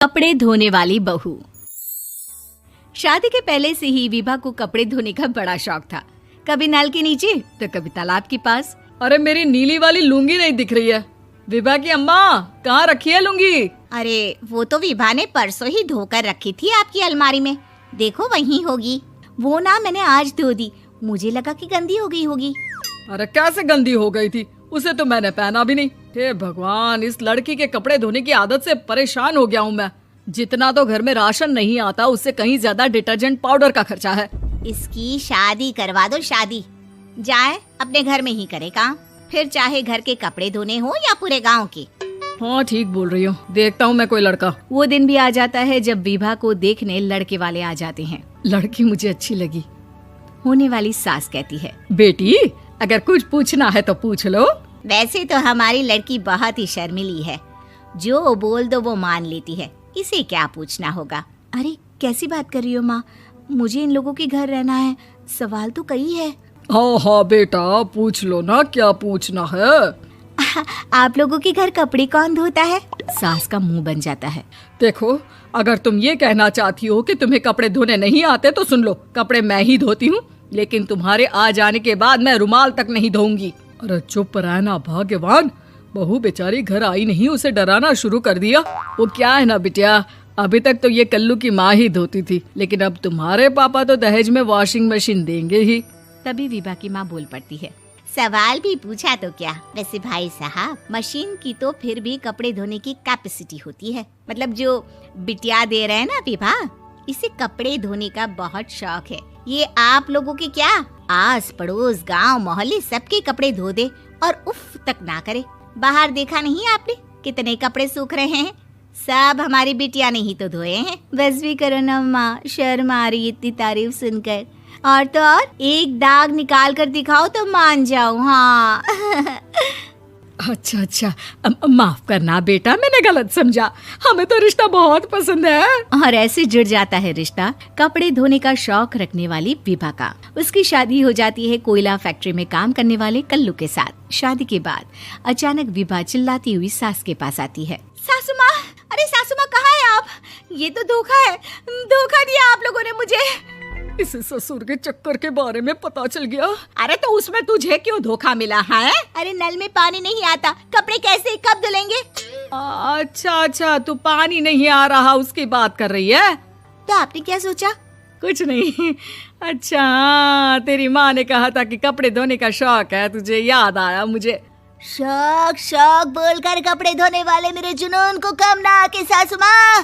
कपड़े धोने वाली बहू। शादी के पहले से ही विभा को कपड़े धोने का बड़ा शौक था। कभी नल के नीचे तो कभी तालाब के पास। अरे मेरी नीली वाली लुंगी नहीं दिख रही है। विभा की अम्मा, कहाँ रखी है लुंगी? अरे वो तो विभा ने परसों ही धोकर रखी थी आपकी अलमारी में, देखो वहीं होगी। वो ना मैंने आज धो दी, मुझे लगा कि गंदी हो गई होगी। अरे कैसे गंदी हो गई थी? उसे तो मैंने पहना भी नहीं। हे भगवान, इस लड़की के कपड़े धोने की आदत से परेशान हो गया हूँ मैं। जितना तो घर में राशन नहीं आता, उससे कहीं ज्यादा डिटर्जेंट पाउडर का खर्चा है। इसकी शादी करवा दो, शादी जाए अपने घर में ही करे काम, फिर चाहे घर के कपड़े धोने हो या पूरे गांव के। हाँ ठीक बोल रही हो, देखता हूँ मैं कोई लड़का। वो दिन भी आ जाता है जब विभा को देखने लड़के वाले आ जाते हैं। लड़की मुझे अच्छी लगी। होने वाली सास कहती है, बेटी अगर कुछ पूछना है तो पूछ लो। वैसे तो हमारी लड़की बहुत ही शर्मीली है, जो बोल दो वो मान लेती है, इसे क्या पूछना होगा। अरे कैसी बात कर रही हो माँ, मुझे इन लोगों के घर रहना है, सवाल तो कई है। हाँ हाँ बेटा, पूछ लो ना, क्या पूछना है। आप लोगों के घर कपड़े कौन धोता है? सास का मुंह बन जाता है। देखो, अगर तुम ये कहना चाहती हो कि तुम्हें कपड़े धोने नहीं आते तो सुन लो, कपड़े मैं ही धोती हूँ, लेकिन तुम्हारे आ जाने के बाद मैं रुमाल तक नहीं धोऊंगी। अरे चुप रहना भाग्यवान, बहू बेचारी घर आई नहीं, उसे डराना शुरू कर दिया। वो क्या है ना बिटिया, अभी तक तो ये कल्लू की माँ ही धोती थी, लेकिन अब तुम्हारे पापा तो दहेज में वॉशिंग मशीन देंगे ही। तभी विभा की माँ बोल पड़ती है, सवाल भी पूछा तो क्या। वैसे भाई साहब, मशीन की तो फिर भी कपड़े धोने की कैपेसिटी होती है। मतलब जो बिटिया दे रहे हैं ना विभा, इसे कपड़े धोने का बहुत शौक है। ये आप लोगों के क्या, आस पड़ोस गांव मोहल्ले सबके कपड़े धो दे और उफ तक ना करे। बाहर देखा नहीं आपने कितने कपड़े सूख रहे हैं? सब हमारी बिटिया ने ही तो धोए हैं। बस भी करो ना माँ, शर्म आ रही इतनी तारीफ सुनकर। और तो और एक दाग निकाल कर दिखाओ तो मान जाओ। हाँ अच्छा, माफ करना बेटा, मैंने गलत समझा। हमें तो रिश्ता बहुत पसंद है। और ऐसे जुड़ जाता है रिश्ता कपड़े धोने का शौक रखने वाली विभा का। उसकी शादी हो जाती है कोयला फैक्ट्री में काम करने वाले कल्लू के साथ। शादी के बाद अचानक विभा चिल्लाती हुई सास के पास आती है। सासू माँ, अरे सासू माँ कहाँ है आप? ये तो धोखा है, धोखा दिया आप लोगों ने मुझे। इसे ससुर के चक्कर के बारे में पता चल गया। अरे तो उसमें तुझे क्यों धोखा मिला है? अरे नल में पानी नहीं आता, कपड़े कैसे कब धुलेंगे? अच्छा, तू पानी नहीं आ रहा उसकी बात कर रही है। तो आपने क्या सोचा? कुछ नहीं। अच्छा, तेरी माँ ने कहा था कि कपड़े धोने का शौक है तुझे, याद आया मुझे। शौक बोलकर कपड़े धोने वाले मेरे जुनून को कम ना आके सासू माँ,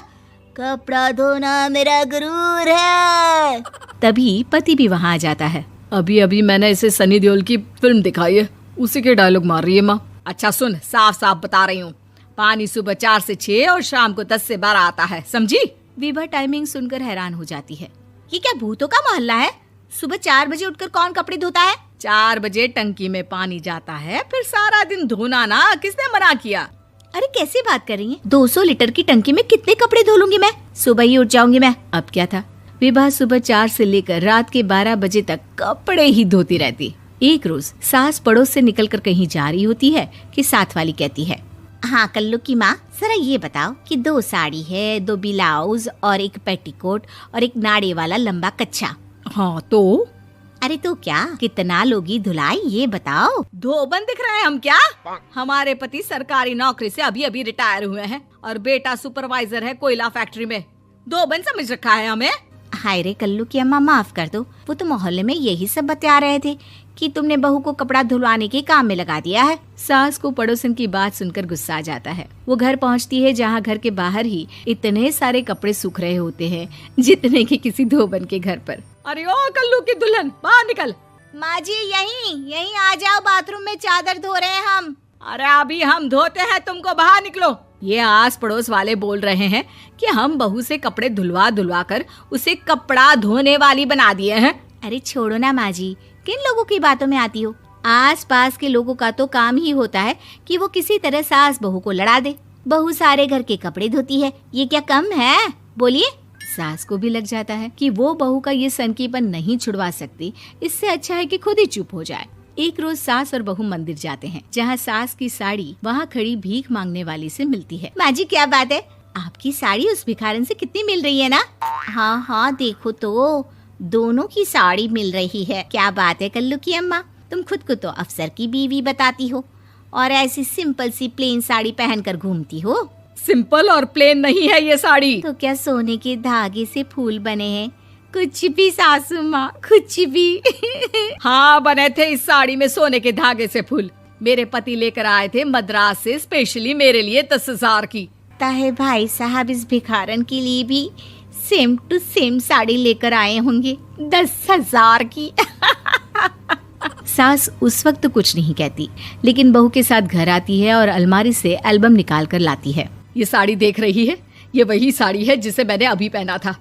कपड़ा धोना मेरा गुरूर है। तभी पति भी वहाँ आ जाता है। अभी मैंने इसे सनी देओल की फिल्म दिखाई है, उसी के डायलॉग मार रही है माँ। अच्छा सुन, साफ बता रही हूँ, पानी सुबह 4 से 6 और शाम को 10 से 12 आता है, समझी? विभा टाइमिंग सुनकर हैरान हो जाती है। ये क्या भूतों का मोहल्ला है? सुबह 4 बजे उठकर कौन कपड़े धोता है? 4 बजे टंकी में पानी जाता है, फिर सारा दिन धोना ना, किसने मना किया? अरे कैसी बात कर रही हैं? 200 लीटर की टंकी में कितने कपड़े धो लूंगी मैं? सुबह ही उठ जाऊंगी मैं। अब क्या था, विभा सुबह 4 से लेकर रात के 12 बजे तक कपड़े ही धोती रहती। एक रोज सास पड़ोस से निकलकर कहीं जा रही होती है कि साथ वाली कहती है, हाँ कल्लू की माँ, जरा ये बताओ कि 2 साड़ी है, 2 ब्लाउज और एक पेटीकोट और एक नाड़े वाला लंबा कच्छा। हाँ तो? अरे तो क्या, कितना लोगी धुलाई ये बताओ। धोबन दिख रहे हैं हम क्या? हमारे पति सरकारी नौकरी से अभी रिटायर हुए हैं और बेटा सुपरवाइजर है कोयला फैक्ट्री में। धोबन समझ रखा है हमें? हाय रे कल्लू की अम्मा, माफ कर दो, वो तो मोहल्ले में यही सब बता रहे थे कि तुमने बहू को कपड़ा धुलवाने के काम में लगा दिया है। सास को पड़ोसन की बात सुनकर गुस्सा आ जाता है। वो घर पहुंचती है जहां घर के बाहर ही इतने सारे कपड़े सूख रहे होते हैं जितने कि किसी धोबन के घर पर। अरे ओ कल्लू की दुल्हन, बाहर निकल। माँ जी यहीं आ जाओ, बाथरूम में चादर धो रहे हैं हम। अरे अभी हम धोते हैं, तुमको बाहर निकलो। ये आस पड़ोस वाले बोल रहे हैं कि हम बहू से कपड़े धुलवा कर उसे कपड़ा धोने वाली बना दिए हैं। अरे छोड़ो ना माँ जी, किन लोगों की बातों में आती हो? आस पास के लोगों का तो काम ही होता है कि वो किसी तरह सास बहू को लड़ा दे। बहू सारे घर के कपड़े धोती है, ये क्या कम है? बोलिए। सास को भी लग जाता है कि वो बहू का ये सनकीपन नहीं छुड़वा सकती, इससे अच्छा है कि खुद ही चुप हो जाए। एक रोज सास और बहू मंदिर जाते हैं, जहाँ सास की साड़ी वहाँ खड़ी भीख मांगने वाली से मिलती है। माँ जी क्या बात है, आपकी साड़ी उस भिखारन से कितनी मिल रही है ना? हाँ हाँ देखो तो, दोनों की साड़ी मिल रही है। क्या बात है कल्लू की अम्मा, तुम खुद को तो अफसर की बीवी बताती हो और ऐसी सिंपल सी प्लेन साड़ी पहनकर घूमती हो। सिंपल और प्लेन नहीं है ये साड़ी। तो क्या सोने के धागे से फूल बने हैं? कुछ भी सासू माँ, कुछ भी। हाँ बने थे इस साड़ी में सोने के धागे से फूल। मेरे पति लेकर आए थे मद्रास से स्पेशली मेरे लिए 10,000 की। ताहे भाई साहब इस भिखारन के लिए भी सेम टू सेम साड़ी लेकर आए होंगे 10,000 की। सास उस वक्त तो कुछ नहीं कहती, लेकिन बहू के साथ घर आती है और अलमारी से एल्बम निकाल कर लाती है। ये साड़ी देख रही है, ये वही साड़ी है जिसे मैंने अभी पहना था।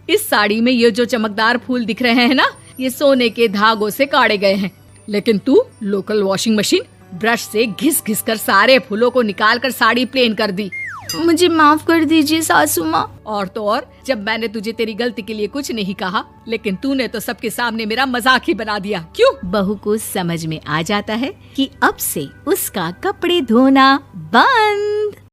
इस साड़ी में ये जो चमकदार फूल दिख रहे हैं ना, ये सोने के धागों से काढ़े गए हैं। लेकिन तू लोकल वॉशिंग मशीन ब्रश से घिस घिस कर सारे फूलों को निकाल कर साड़ी प्लेन कर दी। मुझे माफ कर दीजिए सासू माँ। और तो और, जब मैंने तुझे तेरी गलती के लिए कुछ नहीं कहा, लेकिन तूने तो सबके सामने मेरा मजाक ही बना दिया। क्यों? बहू को समझ में आ जाता है कि अब से उसका कपड़े धोना बंद।